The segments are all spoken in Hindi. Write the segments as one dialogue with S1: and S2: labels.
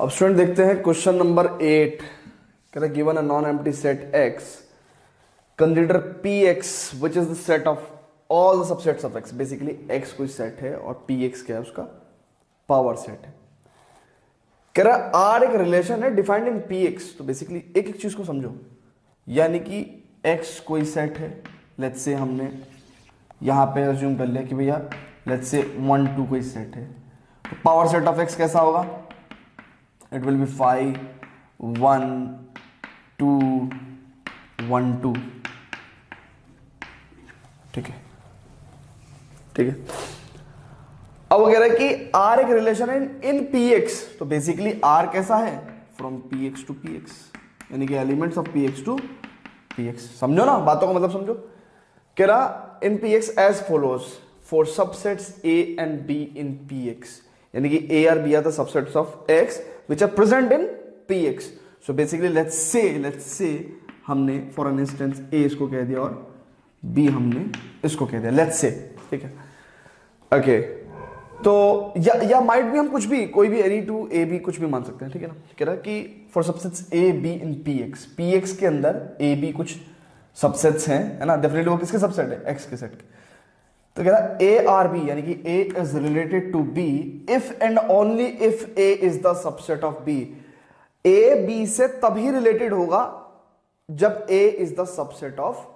S1: अब स्टूडेंट देखते हैं क्वेश्चन नंबर 8। कह रहा given a non empty set x, consider px which is the set of all the subsets of x। Basically x कोई सेट है और px क्या है, उसका पावर सेट है। कह रहा r एक रिलेशन है डिफाइंड इन px। तो बेसिकली एक एक चीज को समझो, यानी कि x कोई सेट है, लेट्स से हमने यहां पे अज्यूम कर लिया कि भैया लेट्स से 1 2 कोई सेट है, तो पावर सेट ऑफ x कैसा होगा? It will B 5 1 2 1 2। ठीक है, ठीक है। अब वो कह रहा है कि r एक रिलेशन है इन px। तो बेसिकली r कैसा है? फ्रॉम px टू px, यानी कि elements of px to px। समझो ना बातों का मतलब, समझो। कह रहा in px as follows for subsets a and b in px, यानी कि a और b are the subsets of x which are present in px। so basically let's say हमने फॉर एन इंस्टेंस a इसको कह दिया और b हमने इसको कह दिया, let's say। ठीक है, ओके। तो या माइट भी हम कुछ भी, कोई भी एनी टू a b कुछ भी मान सकते हैं। ठीक है ना। कह रहा कि for subsets a b in px के अंदर a b कुछ सबसेट्स हैं, है ना। डेफिनेटली वो किसके सबसेट है? x के सेट के। तो कह रहा a और b, यानी कि a is related to b if and only if a is the subset of b। a b से तभी रिलेटेड होगा जब a is the subset of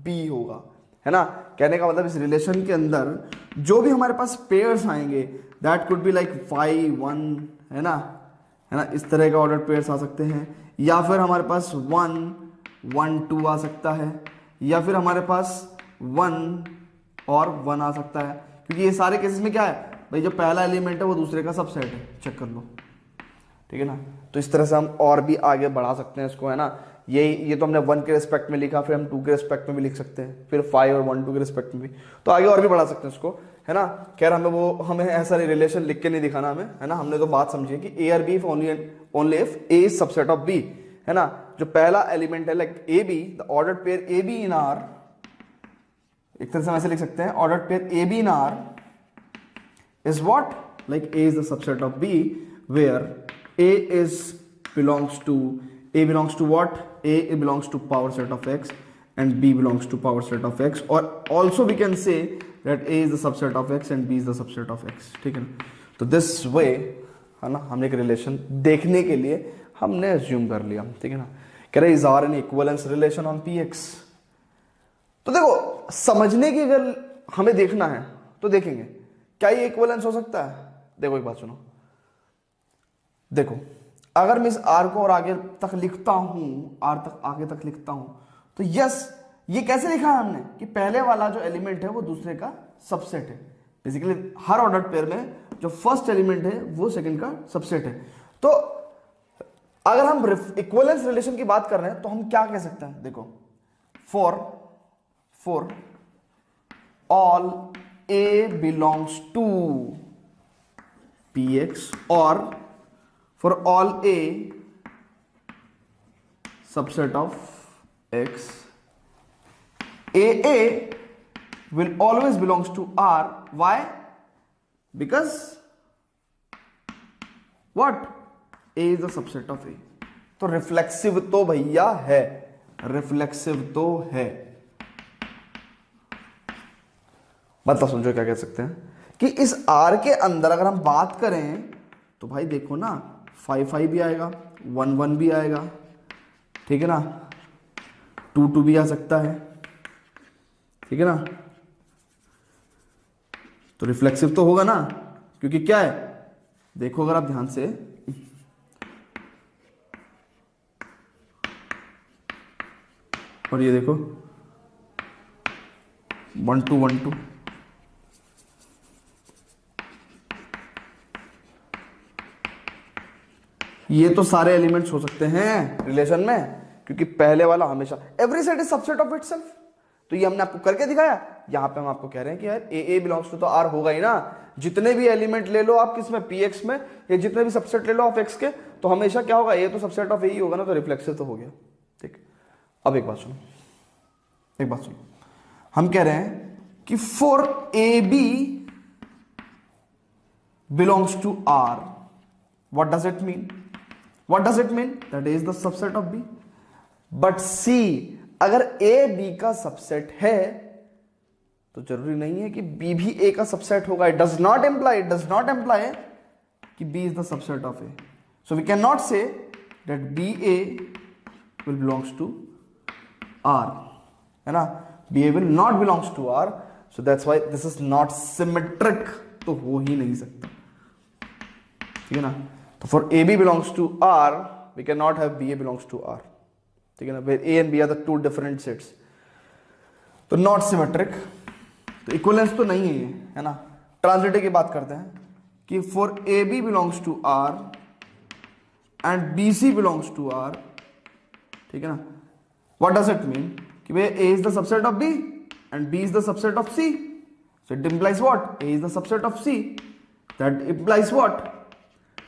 S1: b होगा, है ना। कहने का मतलब इस रिलेशन के अंदर जो भी हमारे पास पेयर्स आएंगे, दैट कुड बी लाइक 5 1, है ना, इस तरह का ऑर्डर पेयर्स आ सकते हैं, या फिर हमारे पास 1 1 2 आ सकता है, या फिर हमारे पास 1 और 1 आ सकता है। क्योंकि ये सारे केसेस में क्या है भाई, जो पहला एलिमेंट है वो दूसरे का सबसेट है, चेक कर लो। ठीक है ना। तो इस तरह से हम और भी आगे बढ़ा सकते हैं इसको, है ना। ये तो हमने 1 के रिस्पेक्ट में लिखा, फिर हम 2 के रिस्पेक्ट में भी लिख सकते हैं, फिर 5 और 1 2 के रिस्पेक्ट में भी, तो आगे और भी बढ़ा सकते हैं इसको, है ना। खैर हमें ऐसा रिलेशन लिख के नहीं दिखाना हमें, है ना। हमने तो बात समझी है कि a और b only if a is subset of b, है ना। जो पहला एलिमेंट है like a b, the ordered pair a b in r, एक तरह से हम ऐसे लिख सकते हैं, ordered pair a b in r is what, like a is the subset of b where a belongs to what, a belongs to power set of x and b belongs to power set of x, और also we can say that A is the subset of x and B is the subset of x. ठीक है ना। तो दिस वे, है ना, हमने एक रिलेशन देखने के लिए हमने अज्यूम कर लिया। ठीक है ना। कह रहे is r an equivalence relation on p x. तो देखो, समझने की अगर हमें देखना है तो देखेंगे क्या ये इक्विवेलेंस हो सकता है। देखो एक बात सुनो, देखो अगर मैं इस आर को और आगे तक लिखता हूं, आर तक आगे तक लिखता हूं, तो यस, ये कैसे लिखा है हमने कि पहले वाला जो एलिमेंट है वो दूसरे का सबसेट है। बेसिकली हर ऑर्डर पेयर में जो फर्स्ट एलिमेंट है वो सेकंड का सबसेट है। तो अगर हम इक्विवेलेंस रिलेशन की बात कर रहे हैं तो हम क्या कह सकते हैं? देखो, for all a belongs to px or for all a subset of x, a will always belongs to r. Why? Because what, a is the subset of a। तो रिफ्लेक्सिव तो भैया है, रिफ्लेक्सिव तो है। मतलब समझो क्या कह सकते हैं कि इस R के अंदर अगर हम बात करें तो भाई देखो ना, 5 5 भी आएगा, 1 1 भी आएगा, ठीक है ना, 2 2 भी आ सकता है, ठीक है ना। तो रिफ्लेक्सिव तो होगा ना, क्योंकि क्या है, देखो अगर आप ध्यान से, और ये देखो 1 2 1 2, ये तो सारे एलिमेंट्स हो सकते हैं रिलेशन में, क्योंकि पहले वाला हमेशा every set is subset of itself. तो ये हमने आपको करके दिखाया। यहां पे हम आपको कह रहे हैं कि यार ए बिलोंग्स टू तो आर होगा ही ना। जितने भी एलिमेंट ले लो आप किसमें, पीएक्स में, या जितने भी सबसेट ले लो ऑफ एक्स के, तो हमेशा क्या होगा, ए तो सबसेट ऑफ ए ही होगा ना, तो रिफ्लेक्सिव तो हो गया। ठीक। अब एक बात सुनो, हम कह रहे हैं कि for A B belongs to R, what does it mean? What does it mean? That A is the subset of B. But C, अगर ए बी का सबसेट है तो जरूरी नहीं है कि बी भी ए का सबसेट होगा. इट डज नॉट एम्प्लाई कि b is the subset of a. So we can not say that b a will belongs to r, है ना. B a will not belongs to r. So that's why this is not symmetric. तो हो ही नहीं सकता, ठीक है ना. तो for A B belongs to r we can not have b a belongs to are, ठीक है ना. Where a and b are the two different sets. तो नॉट सिमेट्रिक. तो इक्विवेलेंस तो नहीं है ये, है ना. ट्रांजिटिव की बात करते हैं कि for A B belongs to R and B C belongs to are, ठीक है ना. What does it mean? कि भाई A is the subset of B and B is the subset of C. So it implies what? A is the subset of C. That implies what?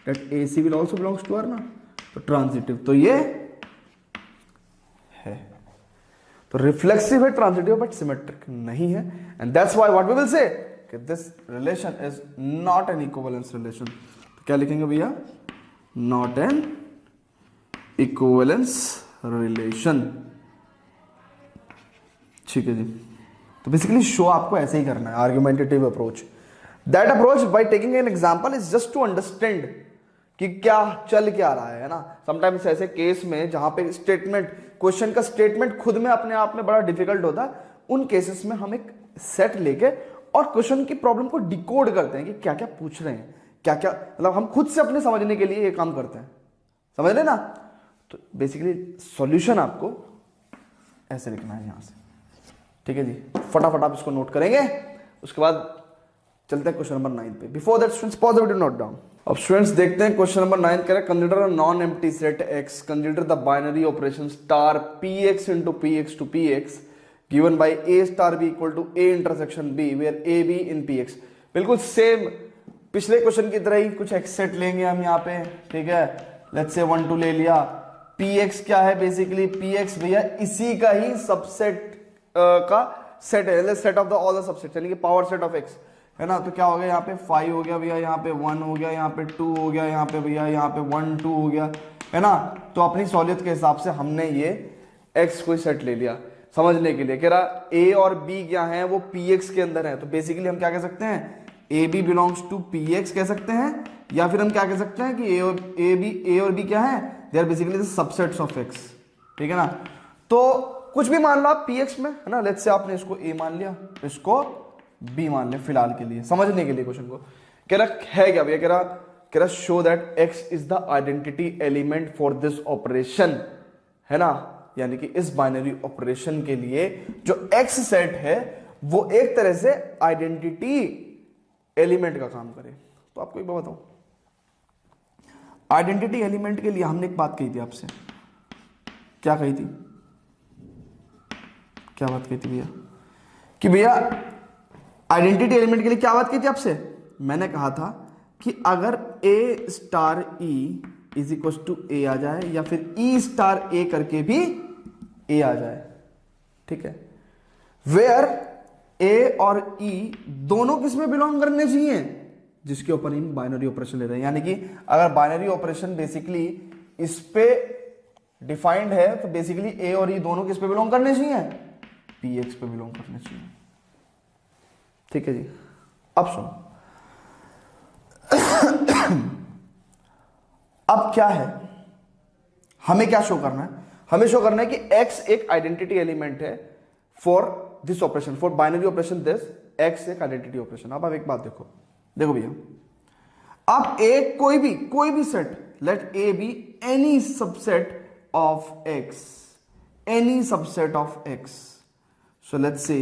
S1: That A C will also belongs to R ना. तो ट्रांजिटिव तो ये है. तो रिफ्लेक्सिव है, ट्रांजिटिव, बट सिमेट्रिक नहीं है. And that's why what we will say कि this relation is not an equivalence relation. तो क्या लिखेंगे भैया? Not an equivalence relation. ठीक है जी. तो बेसिकली शो आपको ऐसे ही करना है, argumentative approach. That approach by taking an example is just to understand कि क्या चल क्या रहा है ना. समटाइम्स ऐसे केस में जहां पे स्टेटमेंट, क्वेश्चन का स्टेटमेंट खुद में अपने आप में बड़ा डिफिकल्ट होता है, उन केसेस में हम एक सेट लेके और क्वेश्चन की प्रॉब्लम को डिकोड करते हैं कि क्या क्या पूछ रहे हैं, क्या क्या, मतलब हम खुद से अपने समझने के लिए ये काम करते हैं. समझ रहे ना. तो बेसिकली सॉल्यूशन आपको ऐसे लिखना है यहां से. ठीक है जी. फटाफट आप इसको नोट करेंगे, उसके बाद चलते हैं क्वेश्चन नंबर 9 पे. Before that students pause the video, note down. अब स्टूडेंट्स देखते हैं क्वेश्चन नंबर 9 कह रहा है consider a non empty set x, consider the binary operation star px into px to px given by a star b equal to a intersection b where a b in px. बिल्कुल सेम पिछले क्वेश्चन की तरह ही कुछ x सेट लेंगे हम यहाँ पे. ठीक है, लेट्स से 1 2 ले लिया. px क्या है? बेसिकली px भैया इसी का ही सबसेट का सेट है, set of the all the subset, यानी कि पावर सेट ऑफ x, है ना. तो क्या हो गया यहाँ पे 5 हो गया भैया, यहाँ पे 1 हो गया, यहाँ पे 2 हो गया, यहाँ पे भैया यहाँ पे 1 2 हो गया, है ना. तो अपनी सहूलियत के हिसाब से हमने ये x कोई सेट ले लिया समझने के लिए. कह रहा a और b क्या है? वो px के अंदर है. तो बेसिकली हम क्या कह सकते हैं? a b belongs to px कह सकते हैं, या फिर हम क्या कह सकते हैं कि a और b क्या है? They are basically the subsets of x. ठीक है ना. तो कुछ भी मान लो आप px में, है ना. लेट्स से आपने इसको a मान लिया, इसको b मान लिया फिलहाल के लिए, समझने के लिए क्वेश्चन को. कह रहा है क्या भैया? कह रहा show that x is the identity element for this operation, है ना. यानी कि इस बाइनरी ऑपरेशन के लिए जो x सेट है वो एक तरह से आइडेंटिटी एलिमेंट का काम करे. तो आपको एक बात बताऊं, आइडेंटिटी एलिमेंट के लिए हमने एक बात कही थी आपसे. क्या कही थी? क्या बात कही थी भैया? कि भैया आइडेंटिटी एलिमेंट के लिए क्या बात की थी आपसे? मैंने कहा था कि अगर a star e is equal to A आ जाए, या फिर e स्टार a करके भी a आ जाए, ठीक है, वेयर a और e दोनों किस में बिलोंग करने चाहिए? जिसके ऊपर हम बाइनरी ऑपरेशन ले रहे हैं. यानी कि अगर बाइनरी ऑपरेशन बेसिकली इस पे डिफाइंड है तो बेसिकली a और e दोनों किस पे बिलोंग करने चाहिए? px पे बिलोंग करने चाहिए. ठीक है जी. अब सुनो, अब क्या है, हमें क्या शो करना है? हमें शो करना है कि x एक आइडेंटिटी एलिमेंट है for this operation, for binary operation this x एक आइडेंटिटी ऑपरेशन. अब आप एक बात देखो भैया, आप एक कोई भी set, let a be any subset of x, any subset of x. So let's say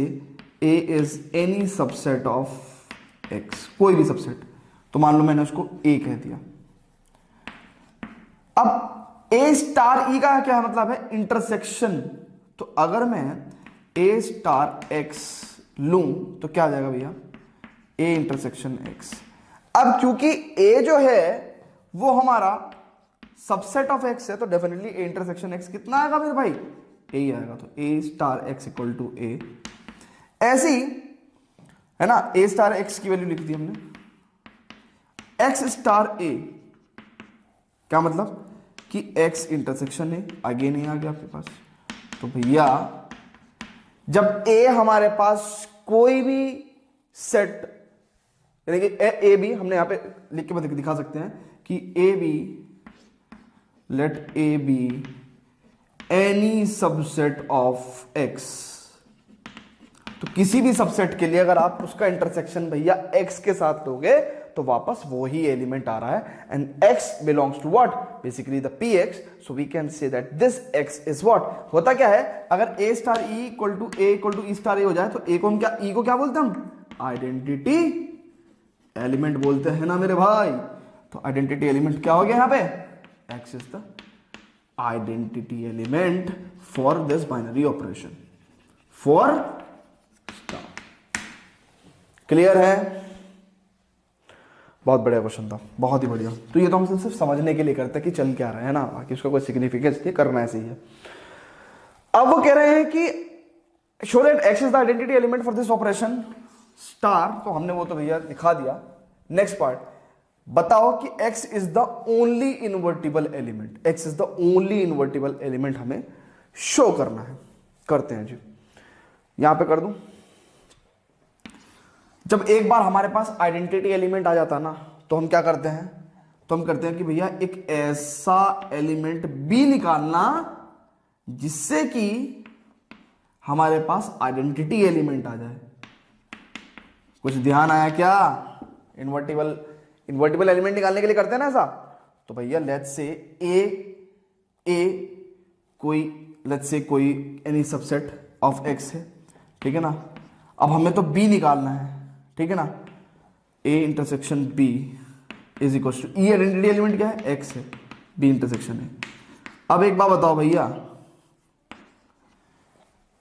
S1: a is any subset of x, कोई भी सबसेट. तो मान लो मैंने उसको a कह दिया. अब a स्टार e का क्या मतलब है? इंटरसेक्शन. तो अगर मैं a स्टार x लूं तो क्या आ जाएगा भैया? a intersection x. अब क्योंकि a जो है वो हमारा सबसेट ऑफ x है, तो डेफिनेटली a इंटरसेक्शन x कितना आएगा मेरे भाई? a ही आएगा. तो a star x equal to a. ऐसी, है ना, a स्टार x की वैल्यू लिख दी हमने. x स्टार a क्या मतलब? कि x इंटरसेक्शन ए, अगेन ए आ गया आपके पास। तो भैया जब a हमारे पास कोई भी सेट, यानी कि ए बी, हमने यहां पे लिख के दिखा सकते हैं कि a b, let a be any subset of x। तो किसी भी सबसेट के लिए अगर आप उसका इंटरसेक्शन भैया x के साथ लोगे तो वापस वो ही एलिमेंट आ रहा है, and x belongs to what, basically the px, so we can say that this x is what. होता क्या है, अगर a star e equal to a equal to e star a हो जाए तो a को हम क्या, e को क्या बोलते हैं हम, आइडेंटिटी एलिमेंट बोलते हैं ना मेरे भाई। तो आइडेंटिटी एलिमेंट क्या हो गया यहां पे, x is the identity element for this binary operation, for star. Clear है, बहुत बढ़िया क्वेश्चन था, बहुत ही बढ़िया। तो ये तो हम सिर्फ समझने के लिए करते हैं कि चल क्या रहा है ना, बाकी उसका कोई सिग्निफिकेंस नहीं, करना ऐसे ही है। अब वो कह रहे हैं कि show that x is the identity element for this operation star, तो हमने वो तो भैया दिखा दिया। नेक्स्ट पार्ट, बताओ कि x is the only invertible element, x is the only invertible element हमें शो करना है। करते हैं जी, यहां पे कर दूं। जब एक बार हमारे पास आइडेंटिटी एलिमेंट आ जाता ना तो हम क्या करते हैं, तो हम करते हैं कि भैया एक ऐसा एलिमेंट b निकालना जिससे कि हमारे पास आइडेंटिटी एलिमेंट आ जाए। कुछ ध्यान आया क्या, इन्वर्टिबल एलिमेंट निकालने के लिए करते हैं ना ऐसा। तो भैया लेट्स से ए कोई, लेट्स से कोई एनी सबसेट ऑफ x है, ठीक है ना। अब हमें तो b निकालना है, ठीक है ना। a intersection b is equal to, e identity element क्या है, x है, b इंटरसेक्शन है। अब एक बात बताओ भैया,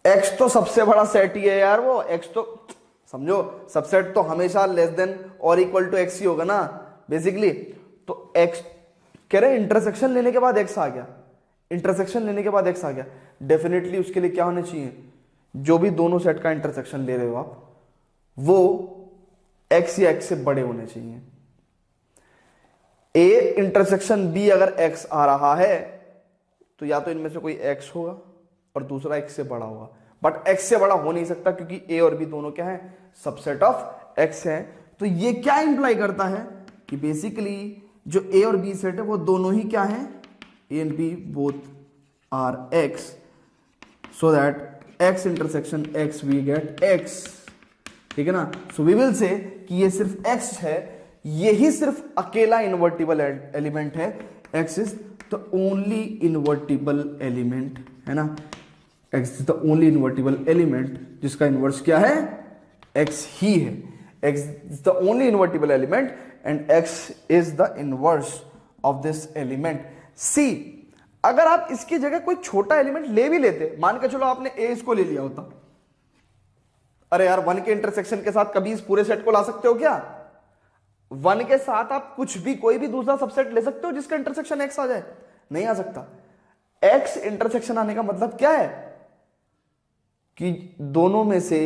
S1: x तो सबसे बड़ा सेट ही है यार, वो x तो समझो सबसेट तो हमेशा लेस देन और इक्वल टू x ही होगा ना बेसिकली। तो x कह रहे इंटरसेक्शन लेने के बाद x आ गया, इंटरसेक्शन लेने के बाद x आ गया, डेफिनेटली उसके लिए क्या होने चाहिए, जो भी दोनों सेट का इंटरसेक्शन ले रहे हो आप वो x या x से बड़े होने चाहिए। a इंटरसेक्शन b अगर x आ रहा है तो या तो इनमें से कोई x होगा और दूसरा x से बड़ा होगा, बट x से बड़ा हो नहीं सकता क्योंकि a और b दोनों क्या है, सबसेट ऑफ x है। तो ये क्या इंप्लाई करता है कि बेसिकली जो a और b सेट है वो दोनों ही क्या है, a and b both are x, so that x intersection x we get x, ठीक है ना। सो वी विल से कि ये सिर्फ x है, यही सिर्फ अकेला इन्वर्टिबल एलिमेंट है, x is the only invertible element, है ना। x is the only invertible element जिसका इन्वर्स क्या है, x ही है। x is the only invertible element and x is the inverse of this element. See अगर आप इसकी जगह कोई छोटा एलिमेंट ले भी लेते, मान के चलो आपने a इसको ले लिया होता, अरे यार 1 के इंटरसेक्शन के साथ कभी इस पूरे सेट को ला सकते हो क्या, 1 के साथ आप कुछ भी कोई भी दूसरा सबसेट ले सकते हो जिसका इंटरसेक्शन x आ जाए, नहीं आ सकता। x इंटरसेक्शन आने का मतलब क्या है कि दोनों में से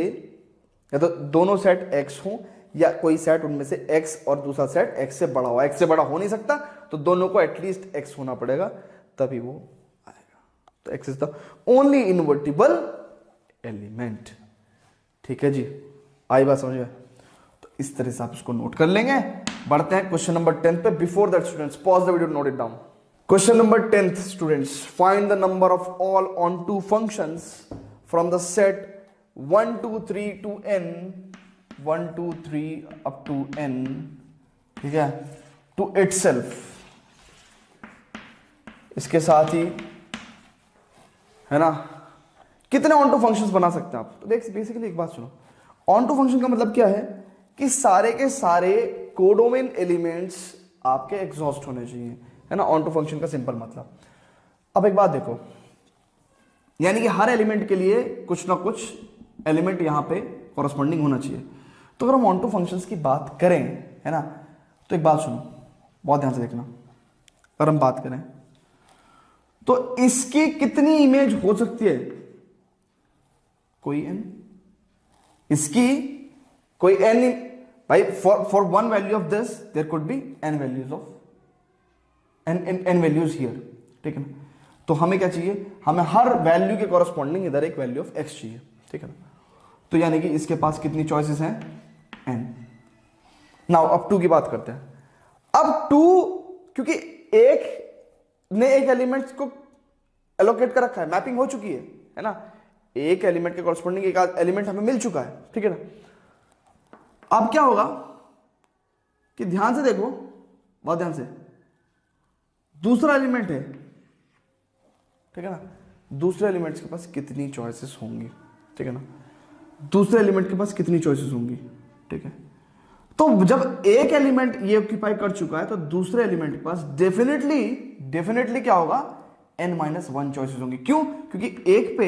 S1: या तो दोनों सेट x हो या कोई सेट उनमें से x और दूसरा सेट x से बड़ा हो, x से बड़ा हो नहीं सकता तो दोनों को एटलीस्ट x होना पड़ेगा तभी वो आएगा। तो x is the only invertible element, ठीक है जी, आई बात समझ में। तो इस तरह से आप इसको नोट कर लेंगे। बढ़ते हैं क्वेश्चन नंबर 10 पे। Before that students pause the video, note it down. Question number 10 students, find the number of all onto functions from the set 1 2 3 to n 1 2 3 up to n, ठीक है, टू इटसेल्फ। इसके साथ ही है ना, कितने ऑन टू फंक्शंस बना सकते हैं आप। तो देख बेसिकली एक बात सुनो, ऑन टू फंक्शन का मतलब क्या है कि सारे के सारे कोडोमेन एलिमेंट्स आपके एग्जॉस्ट होने चाहिए, है ना, ऑन टू फंक्शन का सिंपल मतलब। अब एक बात देखो, यानी कि हर एलिमेंट के लिए कुछ ना कुछ एलिमेंट यहां पे कॉरस्पॉन्डिंग होना चाहिए। तो अगर हम ऑन टू फंक्शंस की बात करें, है ना, तो एक बात सुनो, बहुत ध्यान से देखना। अगर हम बात करें तो इसकी कितनी इमेज हो सकती है, कोई n, इसकी कोई n भाई, for one value of this there could be n values of n values here, ठीक है ना। तो हमें क्या चाहिए, हमें हर वैल्यू के कॉरस्पॉन्डिंग इधर एक वैल्यू ऑफ x चाहिए, ठीक है ना। तो यानी कि इसके पास कितनी चॉइसेस हैं, n। नाउ अब 2 की बात करते हैं। अब 2 क्योंकि एक ने एक एलिमेंट को एलोकेट कर रखा है, मैपिंग हो चुकी है ना, एक एलिमेंट के कॉरस्पॉन्डिंग एक एलिमेंट हमें मिल चुका है, ठीक है ना। अब क्या होगा कि ध्यान से देखो, बहुत ध्यान से, दूसरा एलिमेंट है, ठीक है ना, दूसरे एलिमेंट्स के पास कितनी चॉइसेस होंगी, ठीक है ना, दूसरे एलिमेंट के पास कितनी चॉइसेस होंगी, ठीक है। तो जब एक एलिमेंट ये ऑक्यूपाई कर चुका है तो दूसरे एलिमेंट के पास डेफिनेटली क्या होगा, n-1 चॉइसेस होंगी। क्यों, क्योंकि एक पे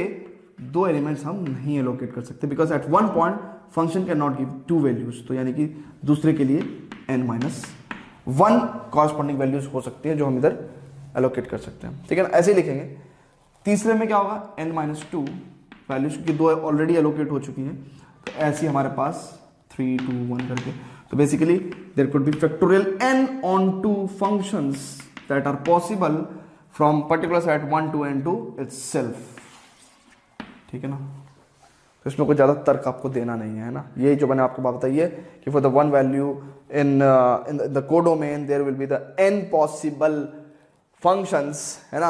S1: 2 एलिमेंट्स हम नहीं एलोकेट कर सकते, because at one point function can not give 2 values. तो यानी कि दूसरे के लिए n-1 कॉरस्पॉन्डिंग वैल्यूज हो सकती है जो हम इधर एलोकेट कर सकते हैं, ठीक है ना। ऐसे ही लिखेंगे। तीसरे में क्या होगा, n-2 वैल्यूज, क्योंकि 2 ऑलरेडी एलोकेट हो चुकी हैं, तो ऐसे ही हमारे पास 3, 2, 1 करके। तो basically there could be factorial n on 2 functions that are possible from particular set 1 to n2 itself, ठीक है ना। तो इसमें कोई ज्यादा तर्क आपको देना नहीं है ना, यही जो मैंने आपको बात बताई है कि for the one value in the codomain there will be the n possible functions, है ना,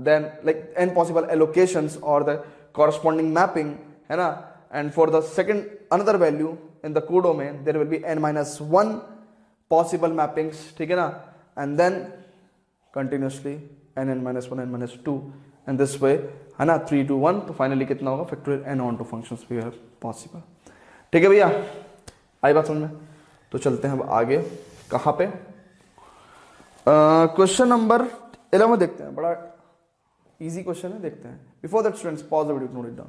S1: then like n possible allocations or the corresponding mapping, है ना, and for the second another value in the codomain there will be n-1 possible mappings, ठीक है ना, and then continuously n-1 n-2 and this way, है ना, 3 to 1, तो फाइनली कितना होगा, फैक्टोरियल n on 2 functions भी है पॉसिबल, ठीक है भैया, आई बात समझ में। तो चलते हैं अब आगे, कहाँ पे, क्वेश्चन नंबर 11 देखते हैं, बड़ा इजी क्वेश्चन है, देखते हैं। Before that students pause the video, note it down.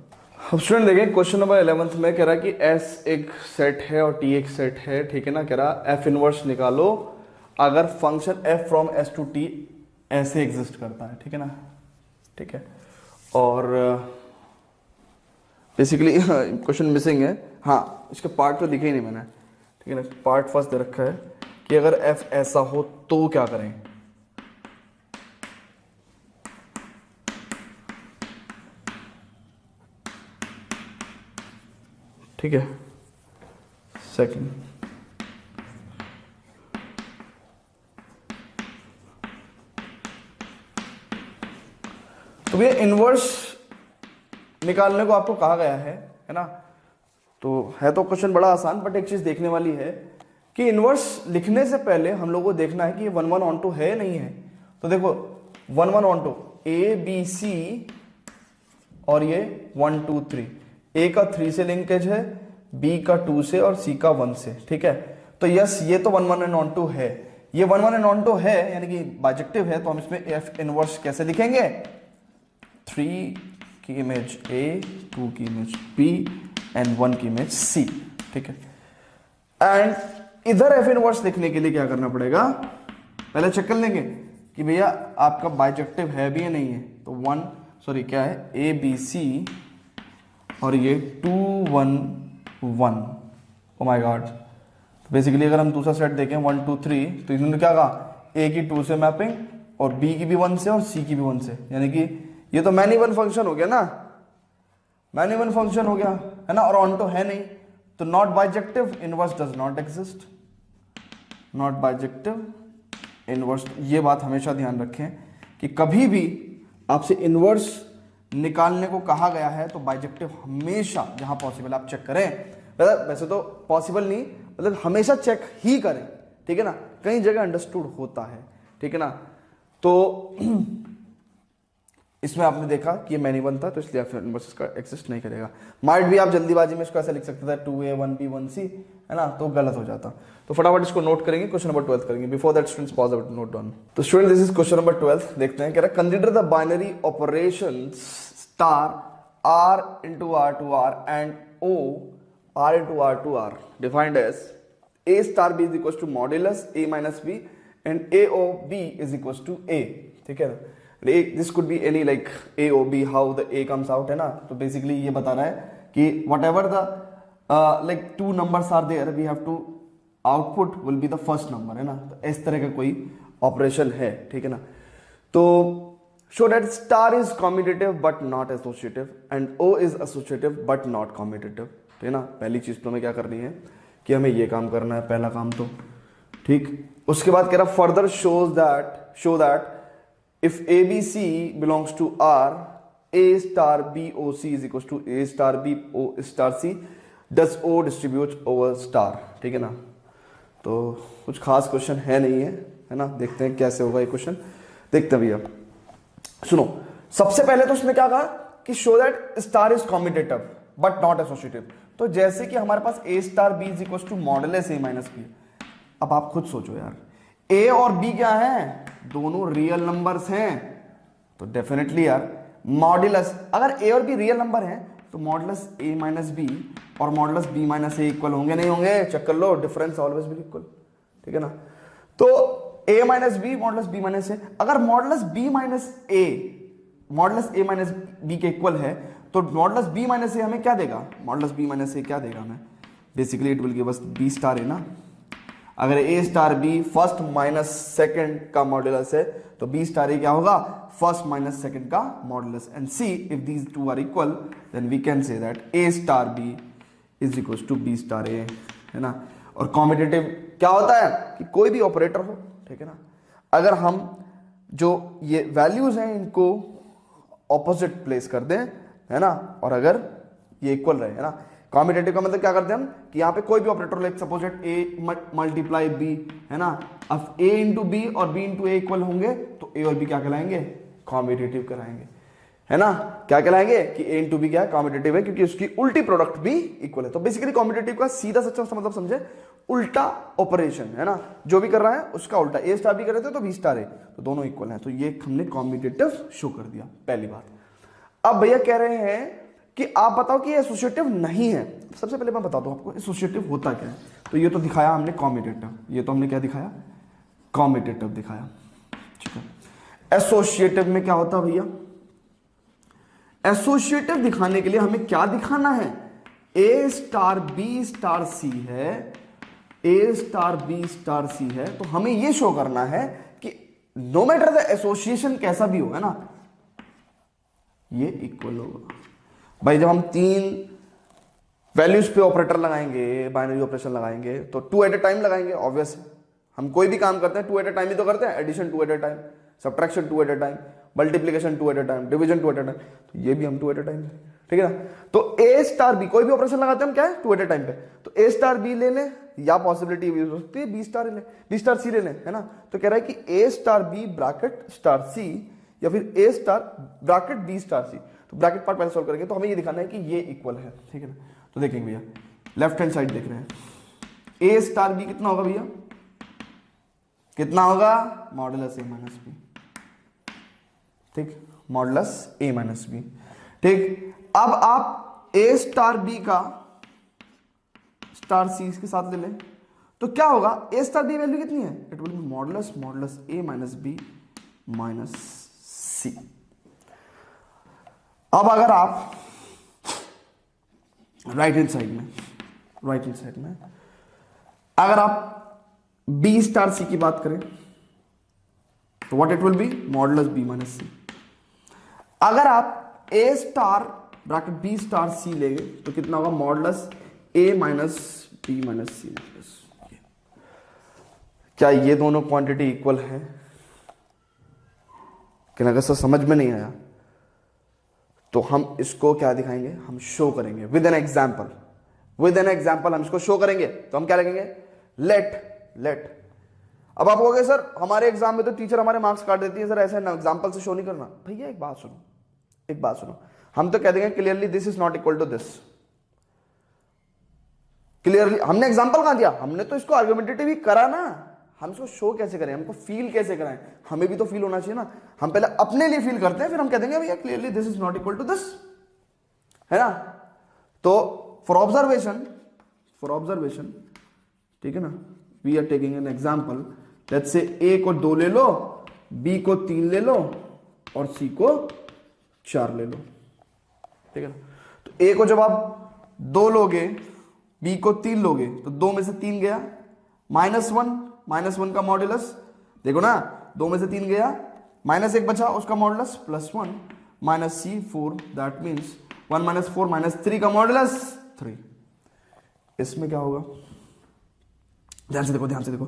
S1: अब स्टूडेंट देखें क्वेश्चन नंबर 11 में कह रहा है कि S एक सेट है और T एक सेट है, ठीक है ना। कह रहा F इनवर्स निकालो अगर function F from S to T ऐसे एग्जिस्ट करता है, ठीक है ना, ठीक है। और बेसिकली क्वेश्चन मिसिंग है, हाँ इसके पार्ट तो दिखे ही नहीं मैंने, ठीक है ना। पार्ट फर्स्ट दे रखा है कि अगर F ऐसा हो तो क्या करें, ठीक है। सेकंड, तो ये इनवर्स निकालने को आपको कहा गया है ना। तो है तो क्वेश्चन बड़ा आसान, बट एक चीज देखने वाली है कि इनवर्स लिखने से पहले हम लोगों को देखना है कि ये 1 1 ऑन 2 है नहीं है। तो देखो 1 1 ऑन 2 A B C और ये 1 2 3, A का 3 से लिंकेज है, B का 2 से और C का 1 से, ठीक है। तो यस ये तो 1 1 एंड ऑन 2 है, ये 1 1 एंड ऑन 2 है यानी कि बाइजेक्टिव है। तो हम इसमें F इनवर्स कैसे लिखेंगे, 3 की इमेज A, 2 की इमेज B एंड 1 की इमेज C, ठीक है। एंड इधर F इनवर्स लिखने के लिए क्या करना पड़ेगा, पहले चेक कर लेंगे कि भैया आपका बाइजेक्टिव है भी या नहीं है। तो क्या है, A B C और ये 2 1 1, ओ माय गॉड। तो बेसिकली अगर हम दूसरा सेट देखें 1 2 3, तो इन्होंने क्या कहा, A की 2 से मैपिंग और B की भी 1 से और C की भी 1 से, यानी कि ये तो मैनी वन फंक्शन हो गया ना, मैनी वन फंक्शन हो गया है ना, और ऑन तो है नहीं, तो not bijective, inverse does not exist, not bijective inverse. ये बात हमेशा ध्यान रखें कि कभी भी आपसे इनवर्स निकालने को कहा गया है तो बाइजेक्टिव हमेशा जहां पॉसिबल आप चेक करें, वैसे तो पॉसिबल नहीं, मतलब हमेशा चेक ही करें, ठीक है ना। कई जगह अंडरस्टूड होता है, ठीक है ना। तो इसमें आपने देखा कि ये मैनी वन था, तो इसलिए इनवर्स इसका एग्जिस्ट नहीं करेगा। माइट भी आप जल्दीबाजी में इसको ऐसा लिख सकते थे 2A 1B 1C, है ना, तो गलत हो जाता। तो फटाफट इसको नोट करेंगे, क्वेश्चन नंबर 12 करेंगे। Before that students pause the note down. तो student this is question number 12, देखते हैं। कह रहा है consider the binary operation star R into R to R and O R into R to R defined as A star B is equals to modulus A minus B and A O B is equals to A, ठीक है ना। This could be any like A O B, how the A comes out, है ना। तो बेसिकली ये बता रहा है कि whatever the like two numbers are there, we have to output will be the first number, है ना। तो इस तरह का कोई ऑपरेशन है, ठीक है ना। तो show that star is commutative but not associative and o is associative but not commutative. ठीक है ना, पहली चीज तो हमें क्या करनी है कि हमें ये काम करना है, पहला काम तो ठीक। उसके बाद कह रहा further show that if A B C belongs to r a star B O C is equal to A star B o star c does o distribute over star. ठीक है ना, तो कुछ खास क्वेश्चन है नहीं है ना, देखते हैं कैसे होगा ये क्वेश्चन, देखते हैं भैया। सुनो, सबसे पहले तो उसने क्या कहा कि show that star is commutative but not associative. तो जैसे कि हमारे पास A star B is equal to modulus A minus B. अब आप खुद सोचो यार, ए और बी क्या है, दोनों रियल नंबर्स हैं, तो डेफिनेटली यार मॉडुलस, अगर ए और बी रियल नंबर हैं तो मॉडुलस ए माइनस बी और modulus B minus A equal होंगे नहीं होंगे, चेक कर लो, डिफरेंस ऑलवेज बी इक्वल। ठीक है ना, तो a minus B modulus B minus A, अगर modulus B minus A modulus A minus B के इक्वल है तो मॉडुलस बी माइनस ए हमें क्या देगा, मॉडुलस बी माइनस ए क्या देगा हमें, basically it will give us B star है ना। अगर A star B first minus second का मॉडुलस है तो बी स्टार ए क्या होगा, फर्स्ट माइनस सेकंड का modulus. And see if these two are equal then we can say that A star B is equal to B star A, है ना। और कॉम्पिटिटिव क्या होता है कि कोई भी ऑपरेटर हो, ठीक है ना, अगर हम जो ये वैल्यूज हैं इनको ऑपोजिट प्लेस कर दें, है ना, और अगर ये इक्वल रहे, है ना। कॉम्पिटिटिव का मतलब क्या करते हैं हम कि यहाँ पे कोई भी ऑपरेटर ले, सपोज ए मल्टीप्लाई बी, है ना, अब ए इंटू बी और बी इंटू ए इक्वल होंगे तो ए और बी क्या कहलाएंगे, कॉम्पिटिटिव कहलाएंगे, है ना। क्या कहलाएंगे कि ए इंटू बी क्या है, कॉम्पिटिटिव है, क्योंकि उसकी उल्टी प्रोडक्ट भी इक्वल है। तो बेसिकली कॉम्पिटिटिव का सीधा सच्चा मतलब समझे उल्टा ऑपरेशन, है ना, जो भी कर रहा है उसका उल्टा। ए स्टार बी कर रहे थे तो बी स्टार है, तो दोनों इक्वल हैं, तो ये हमने कॉम्पिटिटिव शो कर दिया, पहली बात। अब भैया कह रहे हैं कि आप बताओ कि ये एसोसिएटिव नहीं है। सबसे पहले मैं बताता हूं आपको एसोसिएटिव होता क्या है। तो ये तो दिखाया हमने कॉम्यूटेटिव, ये तो हमने क्या दिखाया, कॉम्यूटेटिव दिखाया, ठीक है। एसोसिएटिव में क्या होता है भैया, एसोसिएटिव दिखाने के लिए हमें क्या दिखाना है, ए स्टार बी स्टार सी है, ए स्टार बी स्टार सी है, तो हमें यह शो करना है कि नो मैटर द एसोसिएशन कैसा भी हो, है ना, ये इक्वल होगा। भाई जब हम तीन वैल्यूज पे ऑपरेटर लगाएंगे, बाइनरी ऑपरेशन लगाएंगे, तो टू एट ए टाइम लगाएंगे, ऑब्वियस। हम कोई भी काम करते हैं टू एट ए टाइम ही तो करते हैं, addition two at a time, subtraction two at a time, multiplication two at a time, division two at a time, तो ये भी हम टू एट ए टाइम, ठीक है ना। तो ए स्टार बी कोई भी ऑपरेशन लगाते हैं हम क्या है, टू एट ए टाइम पे, तो ए स्टार बी ले लें, या पॉसिबिलिटी भी हो सकती है बी स्टार ले, बी स्टार सी ले लें, है ना। तो कह रहा है कि ए star B bracket star c या फिर ए स्टार ब्रैकेट बी स्टार सी। तो ब्रैकेट पार्ट पहले सॉल्व करेंगे, तो हमें ये दिखाना है कि ये इक्वल है, ठीक है ना। तो देखेंगे भैया लेफ्ट हैंड साइड देख रहे हैं, ए स्टार बी कितना होगा भैया, कितना होगा, मॉडुलस ए माइनस बी, ठीक, मॉडुलस ए माइनस बी, ठीक। अब आप ए स्टार बी का स्टार सी के साथ ले लें, तो क्या होगा, ए स्टार बी वैल्यू कितनी है, it will be modulus modulus A minus B minus C. अब अगर आप राइट हैंड साइड में अगर आप बी स्टार सी की बात करें तो what it will be, modulus B minus C. अगर आप A star bracket B star C लेंगे तो कितना होगा, मॉडुलस ए माइनस बी माइनस सी। क्या ये दोनों क्वांटिटी इक्वल है, कि अगर सर समझ में नहीं आया तो हम इसको क्या दिखाएंगे, हम शो करेंगे विद एन एग्जाम्पल, हम इसको शो करेंगे। तो हम क्या लिखेंगे, लेट। अब आप कहोगे सर हमारे एग्जाम में तो टीचर हमारे मार्क्स काट देती है, सर ऐसे एग्जाम्पल से शो नहीं करना। भैया एक बात सुनो, हम तो कह देंगे clearly this is not equal to this, clearly. हमने एग्जाम्पल कहां दिया, हमने तो इसको आर्गुमेंटेटिव ही करा ना, हम इसको शो कैसे करें, हमको फील कैसे कराएं, हमें भी तो फील होना चाहिए ना। हम पहले अपने लिए फील करते हैं, फिर हम कह देंगे भैया clearly this is not equal to this, है ना। तो फॉर ऑब्जर्वेशन, ठीक है ना, we are taking an example, let's say A को 2 ले लो, बी को 3 ले लो और सी को 4 ले लो, ठीक है ना। तो ए को जब आप 2 लोगे, बी को 3 लोगे, तो 2 में से 3 गया, -1 का मॉड्यूलस देखो ना, 2 में से 3 गया, माइनस एक बचा, उसका modulus +1 minus c 4, that means 1 minus 4 minus 3 का मॉडुलस 3। इसमें क्या होगा, ध्यान से देखो, ध्यान से देखो,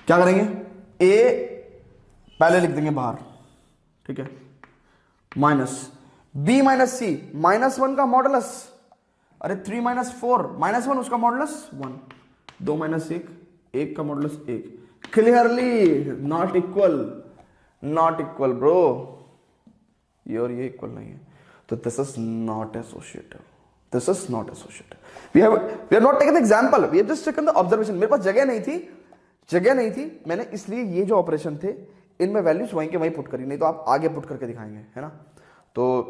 S1: क्या करेंगे, ए पहले लिख देंगे बाहर, ठीक है, माइनस बी माइनस सी, -1 का मॉडुलस, अरे 3 माइनस 4 -1 उसका मॉडुलस 1, 2 माइनस 1 1 का modulus 1, clearly not equal, not equal bro, ये और ये इक्वल नहीं है, तो this is not associative, this is not associative. We have not taken example, we have just taken the observation. मेरे पास जगह नहीं थी, मैंने इसलिए ये जो ऑपरेशन थे इनमें वैल्यूज वहीं के वहीं पुट करी, नहीं तो आप आगे पुट करके दिखाएंगे, है ना। तो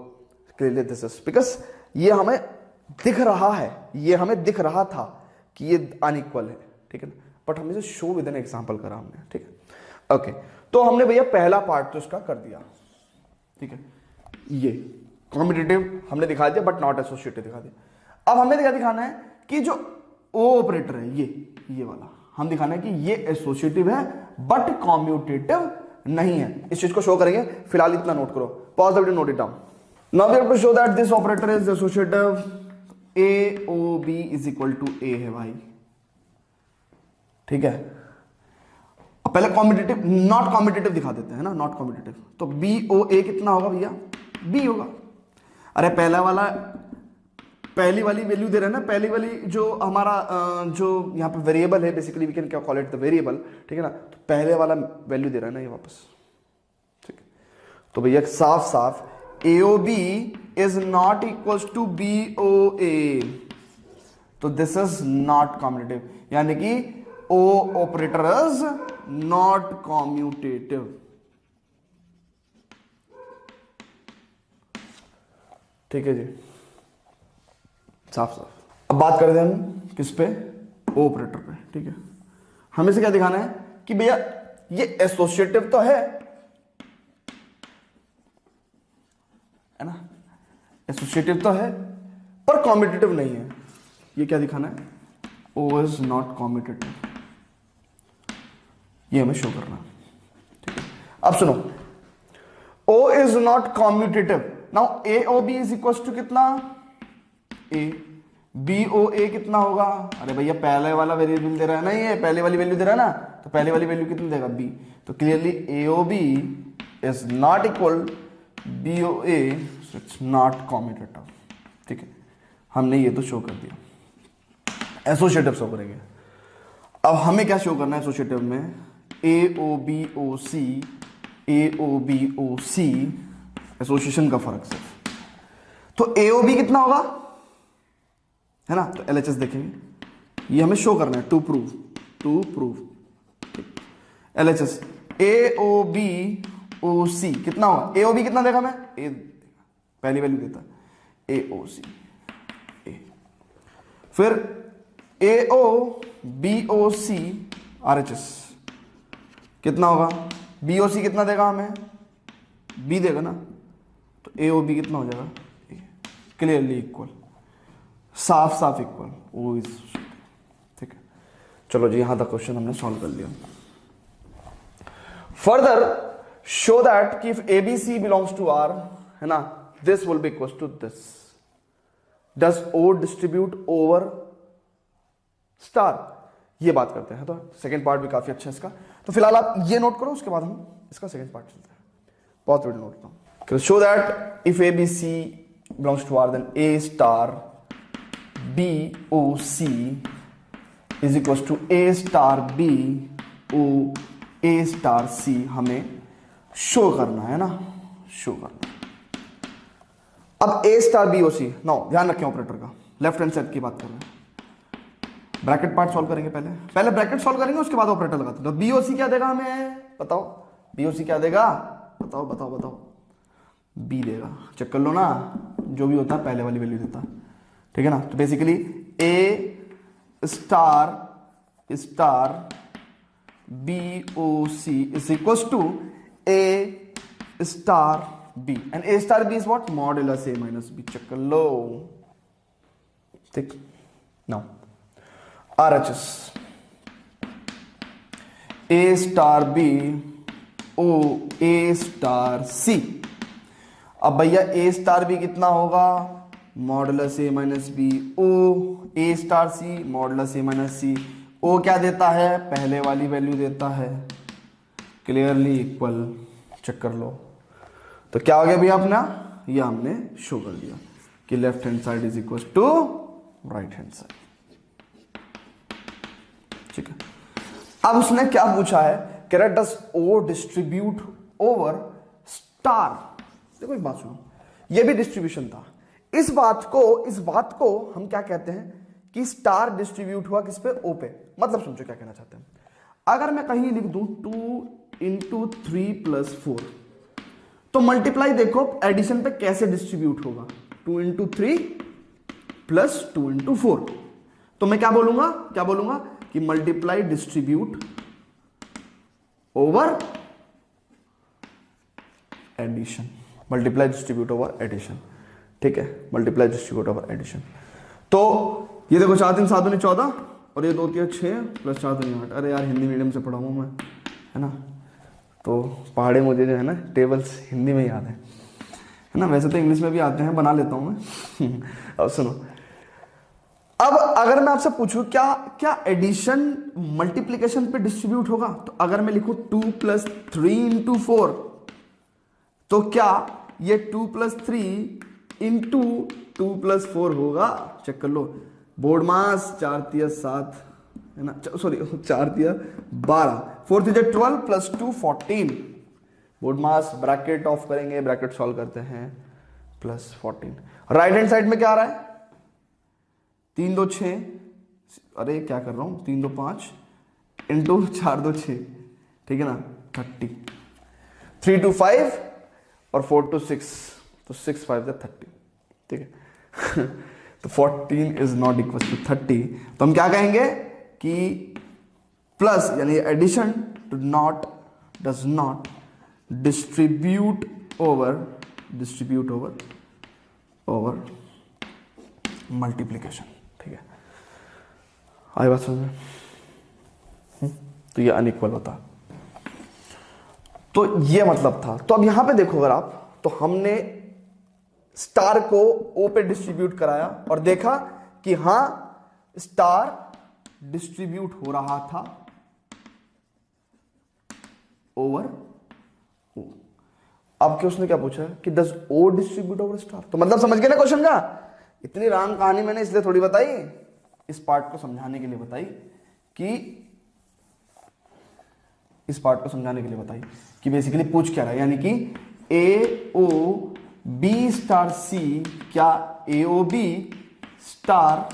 S1: क्लियरली दिस इज बिकॉज ये हमें दिख रहा है, ये हमें दिख रहा था कि ये अनइक्वल है, ठीक है ना, बट हमें से शो विद एन एग्जांपल करा हमने, ठीक है। ओके, तो हमने भैया पहला पार्ट तो इसका कर दिया, ठीक है, ये कॉम्पिटिटिव हमने दिखा दिया बट नॉट एसोसिएटिव दिखा दिया। अब हमें क्या दिखाना है कि जो ओ ऑपरेटर है ये वाला हम दिखाना है कि ये एसोसिएटिव है बट कॉम्यूटेटिव नहीं है। इस चीज को शो करेंगे, फिलहाल इतना नोट करो, pause the video, note it down. Now we have to show that this operator is associative, A O B is equal to A है भाई, ठीक है। अब पहले कॉम्पिटिटिव, नॉट कॉम्पिटिटिव दिखा देते हैं ना, नॉट कॉम्पिटिटिव, तो बी ओ ए कितना होगा भैया, बी होगा। अरे पहला वाला, पहली वाली वैल्यू दे रहे हैं ना, पहली वाली जो हमारा जो यहाँ पे वेरिएबल है, बेसिकली वी कैन क्या कॉल इट द वेरिएबल, ठीक है ना, तो पहले वाला वैल्यू दे रहा है ना ये वापस, ठीक है। तो भैया साफ साफ A O B is not equals to B O A, तो दिस इज नॉट कॉम्यूटेटिव, यानी कि O operator is not commutative, ठीक है जी, साफ साफ। अब बात करते हैं हम किस पे, ओ ऑपरेटर पे, ठीक है। हमें से क्या दिखाना है कि भैया ये एसोसिएटिव तो है ना, एसोसिएटिव तो है पर कॉम्यूटेटिव नहीं है, ये क्या दिखाना है, ओ इज नॉट कॉम्यूटेटिव, ये हमें शो करना है, ठीक है। अब सुनो, o is not commutative, now a O B is equal to कितना, ए, बी ओ ए कितना होगा, अरे भैया पहले वाला वेरिएबल दे रहा है ना, ये पहले वाली वैल्यू दे रहा है ना, तो पहले वाली वैल्यू कितना देगा, बी, तो clearly a O B is not equal b O a, it's not commutative, ठीक है। हमने ये तो शो कर दिया, एसोसिएटिव शो करेंगे। अब हमें क्या शो करना है एसोसिएटिव में, ए ओ बी ओ सी, ए ओ बी ओ सी, एसोसिएशन का फर्क सिर्फ, तो ए ओ बी कितना होगा, है ना, तो LHS देखेंगे, ये हमें शो करना है, to prove, LHS A O B O C कितना होगा, ए ओ बी कितना देखा मैं, ए पहली वैल्यू देता, ए ओ सी ए, फिर ए ओ बी ओ सी RHS कितना होगा, बी ओ सी कितना देगा हमें, बी देगा ना, तो ए ओ बी कितना हो जाएगा, क्लियरली इक्वल, साफ साफ इक्वल, ओ इज, ठीक है। चलो जी, यहां तक क्वेश्चन हमने सॉल्व कर लिया। फर्दर शो दैट कि if A B C belongs to r, है ना, this will be equal to this, does o distribute over star, ये बात करते हैं। तो सेकंड पार्ट भी काफी अच्छा है इसका, तो फिलहाल आप ये नोट करो, उसके बाद हम इसका सेकंड पार्ट चलते हैं। बहुत वीडियो नोट करता हूं, show that if A B C belongs to R then A star B O C is equal to A star B O A star C, हमें शो करना है ना, शो करना। अब A star B O C, no ध्यान रखें ऑपरेटर का, लेफ्ट हैंड साइड की बात कर रहे हैं, ब्रैकेट पार्ट सॉल्व करेंगे, पहले ब्रैकेट सॉल्व करेंगे, उसके बाद ऑपरेटर लगाते हैं। तो बी ओ सी क्या देगा हमें, बताओ, बी ओ सी क्या देगा, बताओ बताओ बताओ, बी देगा, चेक कर लो ना, जो भी होता है पहले वाली वैल्यू देता है, ठीक है ना। तो basically a star B O C is equal to A star b, and a star B is what, modulus A minus b, check कर लो, ठीक। Now RHS a star B O A star c. अब भैया ए स्टार बी कितना होगा, मॉडुलस ए माइनस बी ओ ए स्टार सी मॉडुलस ए माइनस सी। ओ क्या देता है, पहले वाली वैल्यू देता है, क्लियरली इक्वल। चेक कर लो। तो क्या हो गया भैया अपना, ये हमने शो कर दिया कि left hand side is equal to right hand side. ठीक है। अब उसने क्या पूछा है, कह रहा does o distribute over star. देखो एक बात सुनो, ये भी डिस्ट्रीब्यूशन था। इस बात को हम क्या कहते हैं कि स्टार डिस्ट्रीब्यूट हुआ किस पे, ओ पे। मतलब समझो क्या कहना चाहते हैं। अगर मैं कहीं लिख दूं 2 इंटू 3 प्लस 4, तो मल्टीप्लाई देखो एडिशन पे कैसे डिस्ट्रीब्यूट होगा, 2 इंटू 3 प्लस 2 इंटू 4। तो मैं क्या बोलूंगा कि multiply distribute over addition, multiply distribute over addition. ठीक है, मल्टीप्लाई डिस्ट्रीब्यूट ओवर एडिशन। तो ये देखो 4 3 7 14 और ये 2 3 6 प्लस 4 2 8। अरे यार हिंदी मीडियम से पढ़ा हूँ मैं, है ना, तो पहाड़े मुझे जो है ना टेबल्स हिंदी में याद है ना। वैसे तो इंग्लिश में भी आते हैं, बना लेता हूँ मैं। अब सुनो, अब अगर मैं आपसे पूछूं क्या एडिशन मल्टीप्लिकेशन पे डिस्ट्रीब्यूट होगा, तो अगर मैं लिखूं 2 प्लस 3 इंटू 4, तो क्या ये 2 प्लस 3 इंटू 2 प्लस 4 होगा। चेक कर लो। बोर्ड मास 4 तिया 7 है ना, सॉरी 4 तिया 12, 4 तिया 12 plus 2 14। Board mass bracket of करेंगे, ब्रैकेट सॉल्व करते हैं, प्लस 14। राइट हैंड साइड में क्या आ रहा है, 3 2 6, अरे क्या कर रहा हूं, 3 2 5 इंटू 4 2 6, ठीक है ना, 30। 3 2 5 और 4 2 6, तो 6 5 30। ठीक है। तो 14 इज नॉट इक्वल टू 30। तो हम क्या कहेंगे कि प्लस यानी addition does not distribute over multiplication. ठीक है, आई बात समझ में। तो ये अनइक्वल होता, तो ये मतलब था। तो अब यहां पे देखो अगर आप, तो हमने स्टार को ओ पे डिस्ट्रीब्यूट कराया और देखा कि हां स्टार डिस्ट्रीब्यूट हो रहा था ओवर ओ। अब क्या उसने क्या पूछा है कि does o distribute over star. तो मतलब समझ गए ना क्वेश्चन का। इतनी राम कहानी मैंने इसलिए थोड़ी बताई, इस पार्ट को समझाने के लिए बताई कि बेसिकली पूछ क्या रहा है, यानी कि ए ओ बी स्टार सी, क्या ए ओ बी स्टार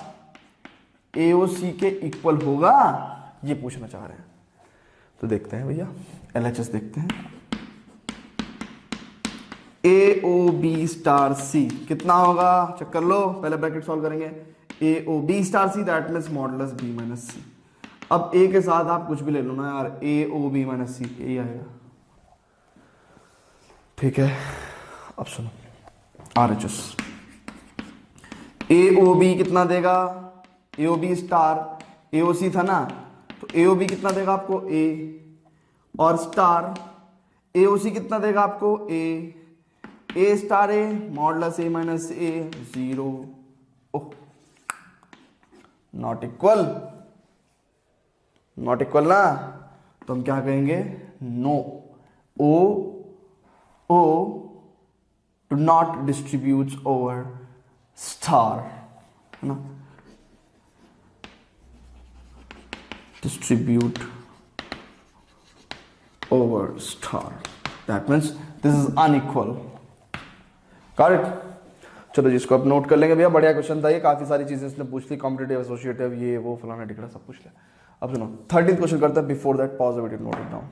S1: ए ओ सी के इक्वल होगा, ये पूछना चाह रहे हैं। तो देखते हैं भैया, एलएचएस देखते हैं। ए ओ बी स्टार सी कितना होगा, चेक कर लो, पहले ब्रैकेट सॉल्व करेंगे। A O B star C that means modulus B minus C. अब ए के साथ आप कुछ भी ले लो ना यार, ए ओ बी माइनस सी यही आएगा। ठीक है, अब सुनो RHS। ए ओ बी कितना देगा, ए ओ बी स्टार ए ओ सी था ना, तो ए ओ बी कितना देगा आपको ए, और स्टार ए ओ सी कितना देगा आपको A star A modulus A minus A 0। Oh, not equal ना, तो हम क्या कहेंगे, no, O to not distribute over star, है ना, distribute over star, that means this is unequal. Correct. चलो जिसको आप नोट कर लेंगे भैया, बढ़िया क्वेश्चन था ये, काफी सारी चीजें इसने पूछ ली, कॉम्पिटिटिव एसोसिएटिव ये वो फलाना टिकड़ा सब पूछ लिया। अब सुनो 13th क्वेश्चन करते हैं, before that pause the video, note it down.